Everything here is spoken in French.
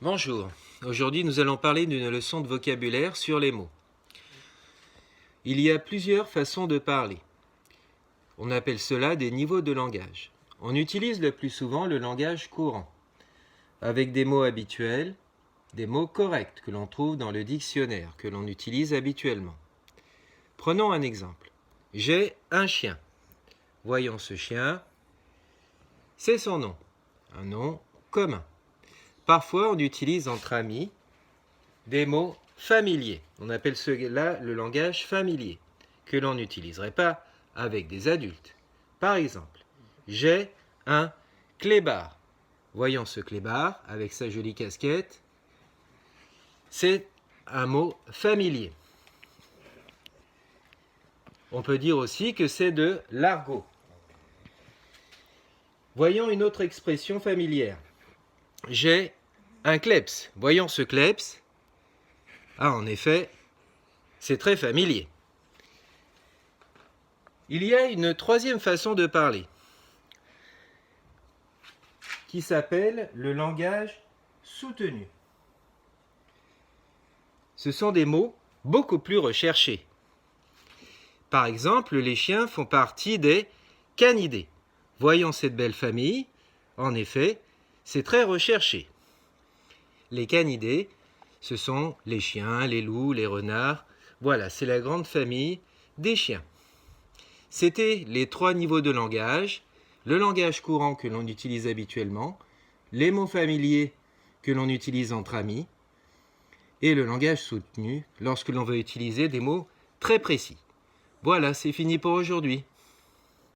Bonjour, aujourd'hui nous allons parler d'une leçon de vocabulaire sur les mots. Il y a plusieurs façons de parler. On appelle cela des niveaux de langage. On utilise le plus souvent le langage courant, avec des mots habituels, des mots corrects que l'on trouve dans le dictionnaire, que l'on utilise habituellement. Prenons un exemple. J'ai un chien. Voyons ce chien. C'est son nom, un nom commun. Parfois, on utilise entre amis des mots familiers. On appelle cela le langage familier, que l'on n'utiliserait pas avec des adultes. Par exemple, j'ai un clébard. Voyons ce clébard avec sa jolie casquette. C'est un mot familier. On peut dire aussi que c'est de l'argot. Voyons une autre expression familière. J'ai un kleps. Voyons ce kleps. Ah, en effet, c'est très familier. Il y a une troisième façon de parler qui s'appelle le langage soutenu. Ce sont des mots beaucoup plus recherchés. Par exemple, les chiens font partie des canidés. Voyons cette belle famille. En effet, c'est très recherché. Les canidés, ce sont les chiens, les loups, les renards. Voilà, c'est la grande famille des chiens. C'était les trois niveaux de langage, le langage courant que l'on utilise habituellement, les mots familiers que l'on utilise entre amis, et le langage soutenu lorsque l'on veut utiliser des mots très précis. Voilà, c'est fini pour aujourd'hui.